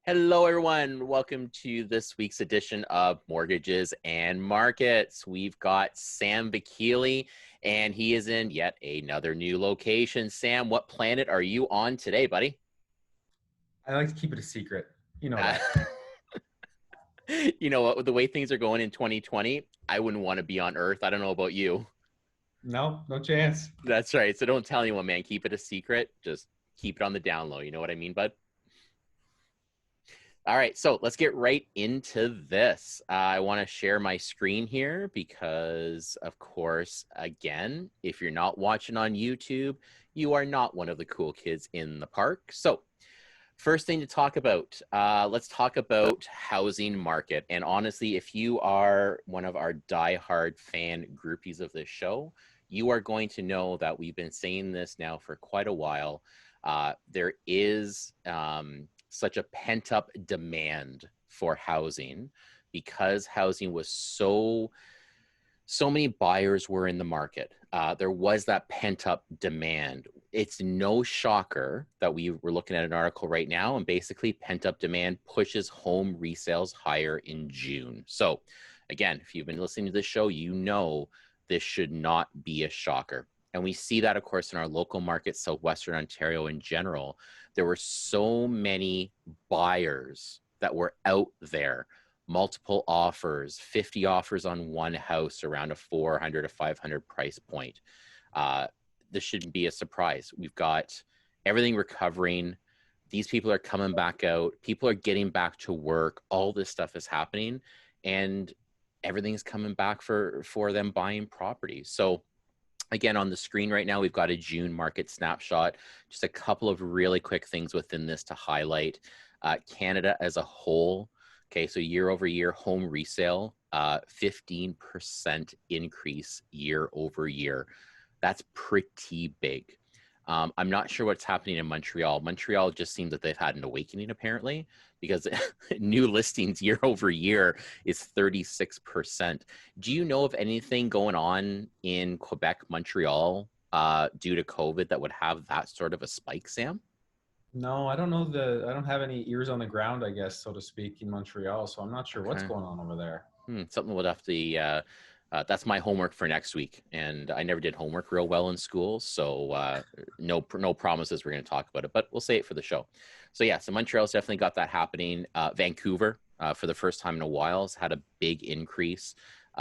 Hello, everyone. Welcome to this week's edition of Mortgages and Markets. We've got Sam Vakili, and he is in yet another new location. Sam, what planet are you on today, buddy? I like to keep it a secret. You know Uh, that. you know what? With the way things are going in 2020, I wouldn't want to be on Earth. I don't know about you. No, no chance. That's right. So don't tell anyone, man. Keep it a secret. Just keep it on the down low. You know what I mean, bud? All right, so let's get right into this. I want to share my screen here because, of course, again, if you're not watching on YouTube, you are not one of the cool kids in the park. So first thing to talk about, let's talk about housing market. And honestly, if you are one of our diehard fan groupies of this show, you are going to know that we've been saying this now for quite a while. There is such a pent up demand for housing because housing was so many buyers were in the market. There was that pent up demand. It's no shocker that we were looking at an article right now, and basically pent up demand pushes home resales higher in June. So again, if you've been listening to this show, you know this should not be a shocker. And we see that, of course, in our local market, Southwestern Ontario in general. There were so many buyers that were out there, multiple offers, 50 offers on one house around a 400 to 500 price point. Uh, this shouldn't be a surprise. We've got everything recovering. These people are coming back out. People are getting back to work. All this stuff is happening, and everything's coming back for them buying properties. So again, on the screen right now, we've got a June market snapshot. Just a couple of really quick things within this to highlight. Canada as a whole, okay, so year over year, home resale, 15% increase year over year. That's pretty big. I'm not sure what's happening in Montreal. Montreal just seems that they've had an awakening, apparently, because new listings year over year is 36%. Do you know of anything going on in Quebec, Montreal, due to COVID that would have that sort of a spike, Sam? No, I don't have any ears on the ground, I guess, so to speak, in Montreal. So I'm not sure what's Okay. going on over there. Something we'll have to. That's my homework for next week, and I never did homework real well in school, so no promises we're going to talk about it, but we'll say it for the show. So yeah, so Montreal's definitely got that happening. Vancouver, for the first time in a while, has had a big increase.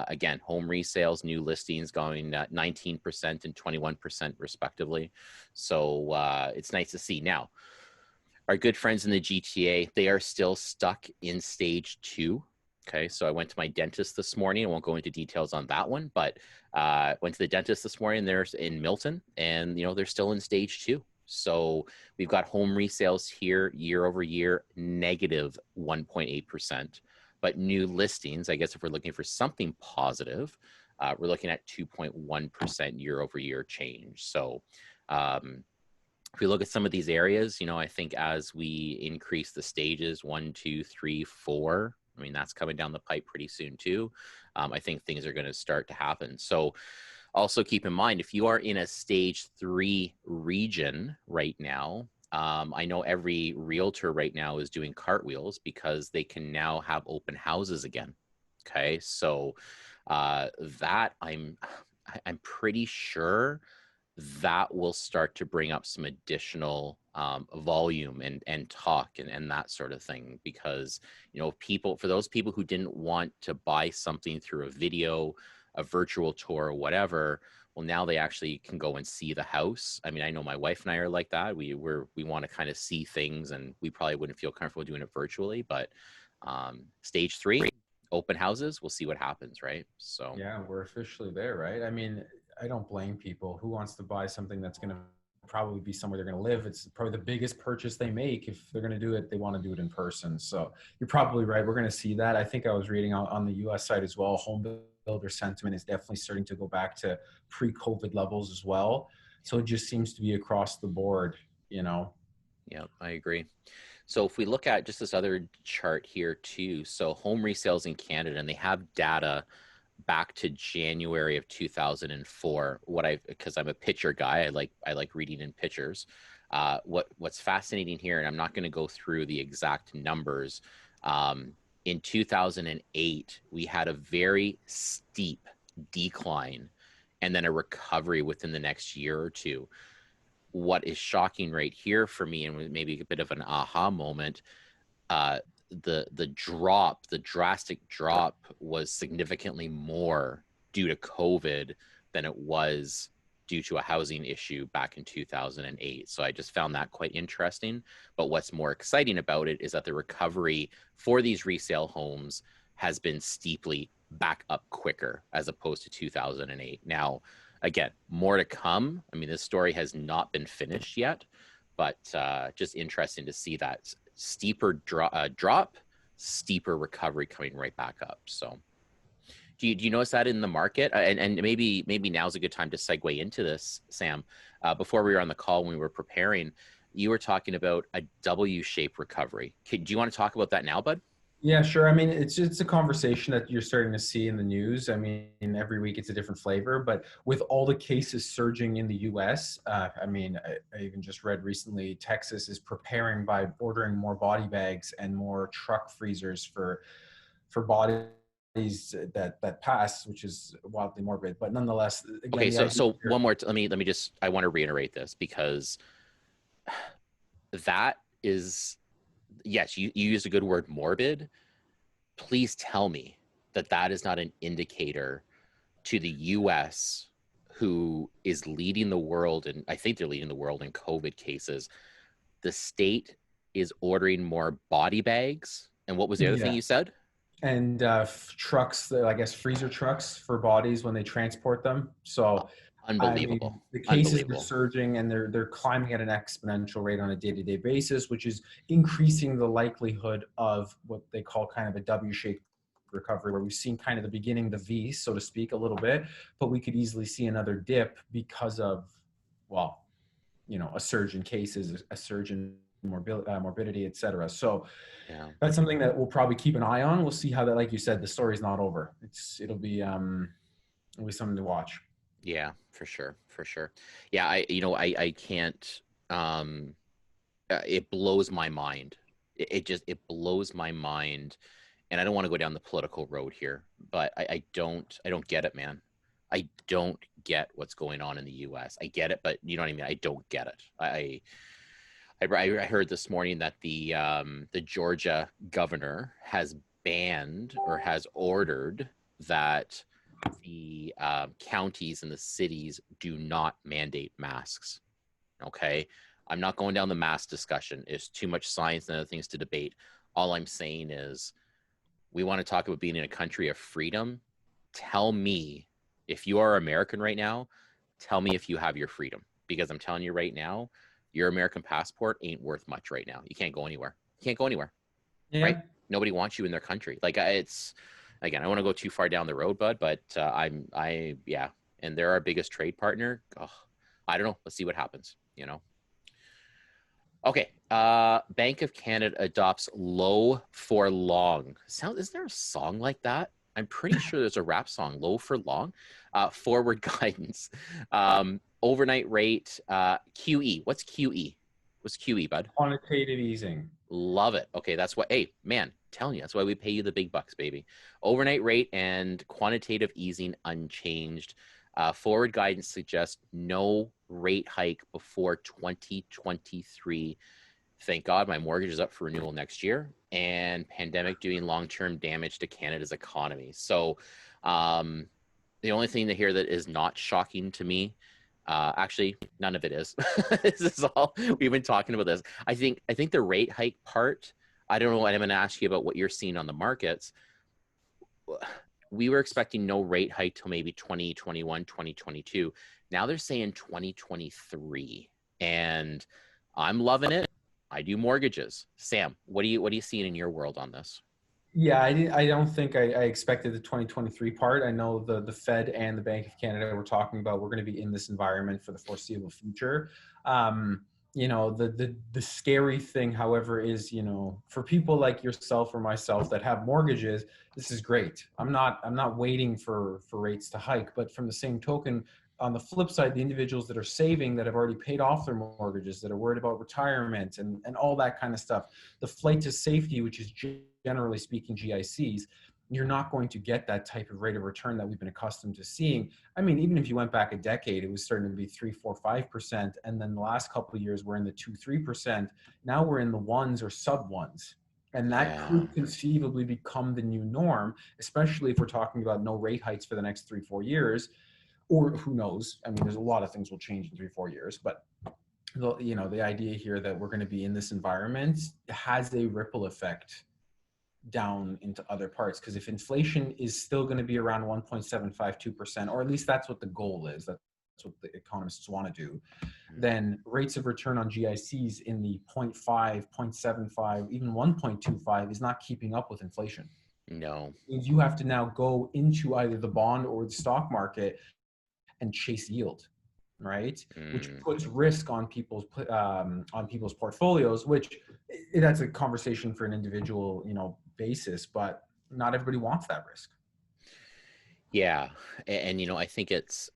Again, home resales, new listings going 19% and 21% respectively. So it's nice to see. Now, our good friends in the GTA, they are still stuck in stage two. Okay, so I went to my dentist this morning. I won't go into details on that one, but went to the dentist this morning. There's in Milton, and they're still in stage two. So we've got home resales here year over year, negative 1.8%. But new listings, I guess if we're looking for something positive, we're looking at 2.1% year over year change. So if we look at some of these areas, I think as we increase the stages 1, 2, 3, 4, I mean, that's coming down the pipe pretty soon too. I think things are going to start to happen. So also keep in mind, if you are in a stage 3 region right now, I know every realtor right now is doing cartwheels because they can now have open houses again. Okay, so that I'm pretty sure that will start to bring up some additional volume and talk and that sort of thing, because people, for those people who didn't want to buy something through a video, a virtual tour, or whatever, well, now they actually can go and see the house. I mean, I know my wife and I are like that. We want to kind of see things, and we probably wouldn't feel comfortable doing it virtually, but stage 3 open houses, we'll see what happens, right? So Yeah, we're officially there, right? I mean, I don't blame people who wants to buy something that's going to probably be somewhere they're going to live. It's probably the biggest purchase they make. If they're going to do it, they want to do it in person. So you're probably right. We're going to see that. I think I was reading on the US side as well. Home builder sentiment is definitely starting to go back to pre-COVID levels as well. So it just seems to be across the board. yeah, I agree. So if we look at just this other chart here too, so home resales in Canada, and they have data back to January of 2004. Because I'm a picture guy, I like reading in pictures. What's fascinating here, and I'm not going to go through the exact numbers. Um, in 2008, we had a very steep decline and then a recovery within the next year or two. What is shocking right here for me, and maybe a bit of an aha moment, uh, the drastic drop was significantly more due to COVID than it was due to a housing issue back in 2008. So I just found that quite interesting. But what's more exciting about it is that the recovery for these resale homes has been steeply back up quicker as opposed to 2008. Now, again, more to come. I mean, this story has not been finished yet, but just interesting to see that steeper drop, steeper recovery coming right back up. So do you notice that in the market? And maybe now's a good time to segue into this, Sam. Before we were on the call, when we were preparing, you were talking about a W-shaped recovery. Do you want to talk about that now, bud? Yeah, sure. I mean, it's a conversation that you're starting to see in the news. I mean, every week it's a different flavor, but with all the cases surging in the U.S., I mean, I even just read recently Texas is preparing by ordering more body bags and more truck freezers for bodies that pass, which is wildly morbid. But nonetheless, again, Okay, the so idea so here, one more. Let me just. I want to reiterate this because that is, yes, you used a good word, morbid. Please tell me that that is not an indicator to the US, who is leading the world, and I think they're leading the world in COVID cases. The state is ordering more body bags. And what was the other thing yeah, you said? and trucks, I guess freezer trucks for bodies when they transport them. So I Unbelievable. mean, the cases are Unbelievable. surging and they're climbing at an exponential rate on a day-to-day basis, which is increasing the likelihood of what they call kind of a W-shaped recovery, where we've seen kind of the beginning, the V, so to speak, a little bit, but we could easily see another dip because of, well, a surge in cases, a surge in morbidity, et cetera. So Yeah. that's something that we'll probably keep an eye on. We'll see how that, like you said, the story's not over. It'll be something to watch. Yeah, for sure. For sure. Yeah, I can't um it blows my mind. It blows my mind, and I don't want to go down the political road here, but I don't get it, man. I don't get what's going on in the U.S. I get it, but you know what I mean. I don't get it. I heard this morning that the Georgia governor has banned or has ordered that the counties and the cities do not mandate masks. Okay. I'm not going down the mask discussion. It's too much science and other things to debate. All I'm saying is we want to talk about being in a country of freedom. Tell me, if you are American right now, tell me if you have your freedom. Because I'm telling you right now, your American passport ain't worth much right now. You can't go anywhere. You can't go anywhere, right? Yeah. Nobody wants you in their country. Like it's, again, I want to go too far down the road, bud, but yeah. And they're our biggest trade partner. Oh, I don't know. Let's see what happens. Okay. Bank of Canada adopts low for long. Is there a song like that? I'm pretty sure there's a rap song, low for long. Forward guidance. Overnight rate. QE. What's QE? What's QE, bud? Quantitative easing. Love it. Okay, that's what, hey, man, telling you, that's why we pay you the big bucks, baby. Overnight rate and quantitative easing unchanged. Forward guidance suggests no rate hike before 2023. Thank God my mortgage is up for renewal next year, and pandemic doing long-term damage to Canada's economy. So, the only thing to hear that is not shocking to me, actually, none of it is. This is all we've been talking about. This, I think the rate hike part. I don't know what I'm going to ask you about what you're seeing on the markets. We were expecting no rate hike till maybe 2021, 2022. Now they're saying 2023, and I'm loving it. I do mortgages. Sam, what are you seeing in your world on this? Yeah, I don't think I expected the 2023 part. I know the Fed and the Bank of Canada were talking about we're going to be in this environment for the foreseeable future. The scary thing, however, is for people like yourself or myself that have mortgages, this is great. I'm not waiting for rates to hike, but from the same token, on the flip side, the individuals that are saving, that have already paid off their mortgages, that are worried about retirement and all that kind of stuff, the flight to safety, which is generally speaking GICs, you're not going to get that type of rate of return that we've been accustomed to seeing. I mean, even if you went back a decade, it was starting to be 3, 4, 5%. And then the last couple of years, we're in the 2, 3%. Now we're in the ones or sub ones. And that Yeah. could conceivably become the new norm, especially if we're talking about no rate hikes for the next 3, 4 years, or who knows? I mean, there's a lot of things will change in 3, 4 years, but the idea here that we're going to be in this environment has a ripple effect down into other parts, because if inflation is still going to be around 1.752%, or at least that's what the goal is, that's what the economists want to do, then rates of return on GICs in the 0.5, 0.75, even 1.25 is not keeping up with inflation. No. You have to now go into either the bond or the stock market and chase yield, right? Which Mm. puts risk on people's portfolios. Which that's a conversation for an individual, basis. But not everybody wants that risk. Yeah. And I think it's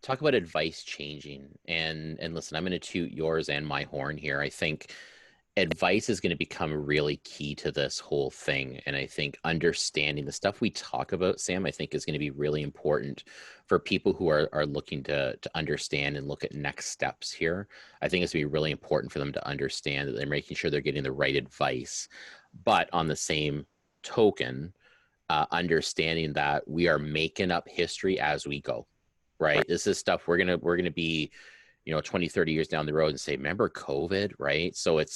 talk about advice changing. And listen, I'm going to toot yours and my horn here. I think advice is going to become really key to this whole thing. And I think understanding the stuff we talk about, Sam, I think is going to be really important for people who are looking to understand and look at next steps here. I think it's going to be really important for them to understand that they're making sure they're getting the right advice. But on the same token, understanding that we are making up history as we go, right? This is stuff we're gonna be 20, 30 years down the road and say, remember COVID, right? So it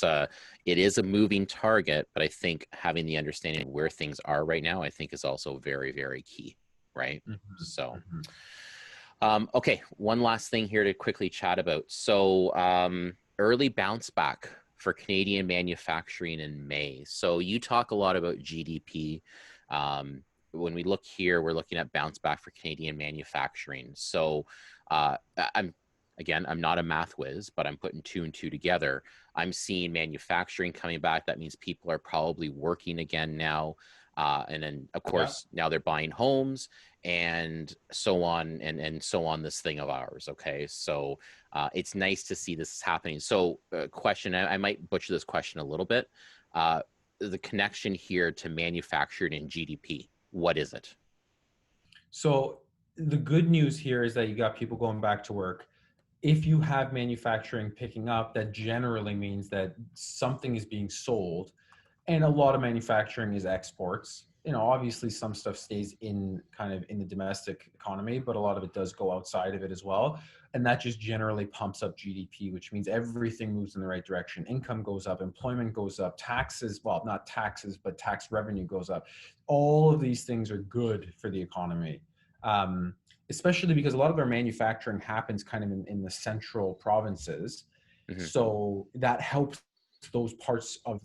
is a moving target, but I think having the understanding of where things are right now, I think is also very, very key, right? So okay, one last thing here to quickly chat about. So early bounce back for Canadian manufacturing in May. So you talk a lot about GDP. When we look here, we're looking at bounce back for Canadian manufacturing. So uh, I'm I'm not a math whiz, but I'm putting two and two together. I'm seeing manufacturing coming back. That means people are probably working again now. And then, of Yeah. course, now they're buying homes and so on and so on. This thing of ours. Okay. So it's nice to see this happening. So, question, I might butcher this question a little bit. The connection here to manufacturing and GDP, what is it? So the good news here is that you got people going back to work. If you have manufacturing picking up, that generally means that something is being sold, and a lot of manufacturing is exports. Obviously some stuff stays in kind of in the domestic economy, but a lot of it does go outside of it as well. And that just generally pumps up GDP, which means everything moves in the right direction. Income goes up, employment goes up, taxes, well, not taxes, but tax revenue goes up. All of these things are good for the economy. Especially because a lot of our manufacturing happens kind of in the central provinces. Mm-hmm. So that helps those parts of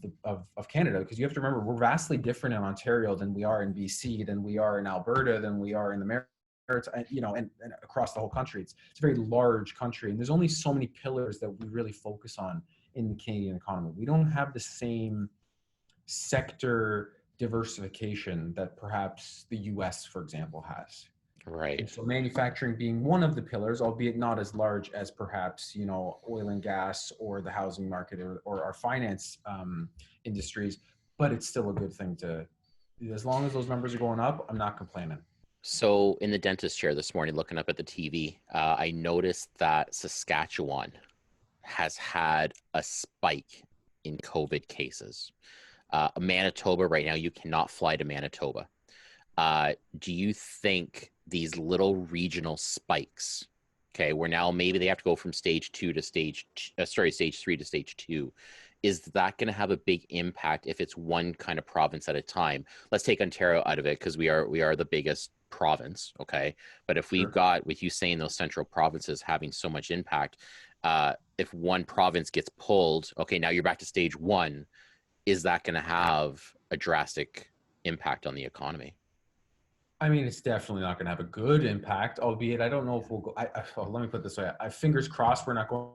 Canada, because you have to remember we're vastly different in Ontario than we are in BC, than we are in Alberta, than we are in the Maritimes, and across the whole country. It's a very large country, and there's only so many pillars that we really focus on in the Canadian economy. We don't have the same sector diversification that perhaps the US, for example, has. Right. And so manufacturing being one of the pillars, albeit not as large as perhaps, oil and gas or the housing market or our finance industries, but it's still a good thing as long as those numbers are going up, I'm not complaining. So in the dentist chair this morning, looking up at the TV, I noticed that Saskatchewan has had a spike in COVID cases. Manitoba right now, you cannot fly to Manitoba. Do you think these little regional spikes, okay, where now maybe they have to go from stage 2 to stage 3 to stage 2, is that going to have a big impact if it's one kind of province at a time? Let's take Ontario out of it because we are the biggest province, okay? But if we've Sure. got, with you saying those central provinces having so much impact, if one province gets pulled, okay, now you're back to stage 1, is that going to have a drastic impact on the economy? I mean, it's definitely not going to have a good impact, albeit I don't know if we'll go. Well, let me put it this way: I fingers crossed we're not going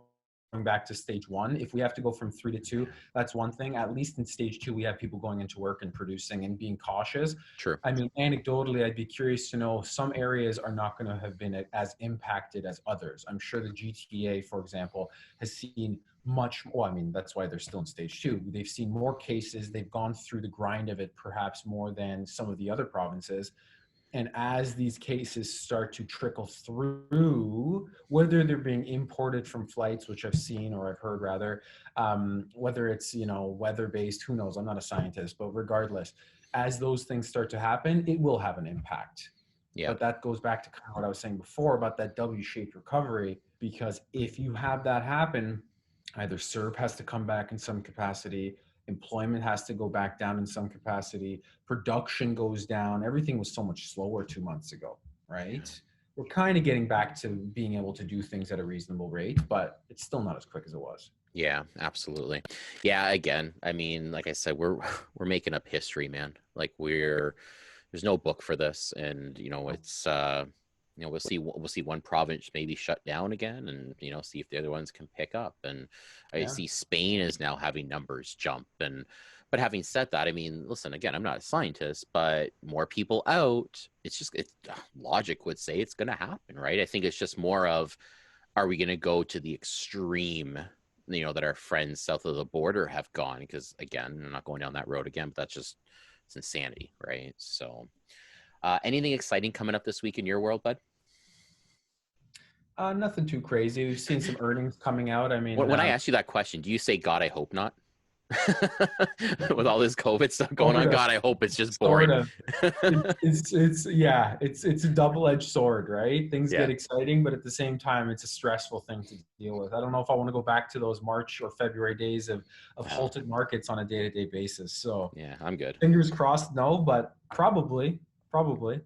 back to stage one. If we have to go from 3 to 2, that's one thing. At least in stage two, we have people going into work and producing and being cautious. True. I mean, anecdotally, I'd be curious to know, some areas are not going to have been as impacted as others. I'm sure the GTA, for example, has seen much more. I mean, that's why they're still in stage two. They've seen more cases. They've gone through the grind of it, perhaps more than some of the other provinces. And as these cases start to trickle through, whether they're being imported from flights, which I've seen or I've heard rather, whether it's, weather based, who knows? I'm not a scientist, but regardless, as those things start to happen, it will have an impact. Yeah. But that goes back to kind of what I was saying before about that W-shaped recovery, because if you have that happen, either CERB has to come back in some capacity, employment has to go back down in some capacity, production goes down. Everything was so much slower 2 months ago, right? We're kind of getting back to being able to do things at a reasonable rate, but it's still not as quick as it was. Yeah, absolutely. Yeah, again, I mean, like I said, we're we're making up history, man. Like there's no book for this, and it's we'll see one province maybe shut down again, and see if the other ones can pick up. And I Yeah. see Spain is now having numbers jump. And but having said that, I mean, listen, again, I'm not a scientist, but more people out, it's logic would say it's going to happen, right? I think it's just more of, are we going to go to the extreme, that our friends south of the border have gone? Because again, I'm not going down that road again, but it's insanity, right? So anything exciting coming up this week in your world, bud? Nothing too crazy. We've seen some earnings coming out. I mean, When I ask you that question, do you say, God, I hope not? With all this COVID stuff going on, sort of, God, I hope it's just sort boring. of. It's a double-edged sword, right? Things Yeah. get exciting, but at the same time, it's a stressful thing to deal with. I don't know if I want to go back to those March or February days of Oh, halted markets on a day-to-day basis. So yeah, I'm good. fingers crossed, no, but probably.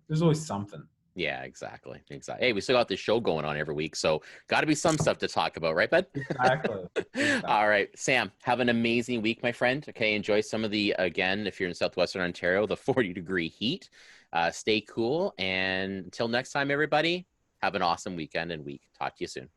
There's always something. Yeah, exactly. Exactly. Hey, we still got this show going on every week, so got to be some stuff to talk about, right, bud? Exactly. All right, Sam, have an amazing week, my friend. Okay, enjoy some of the, again, if you're in Southwestern Ontario, the 40-degree heat. Stay cool. And until next time, everybody, have an awesome weekend and week. Talk to you soon.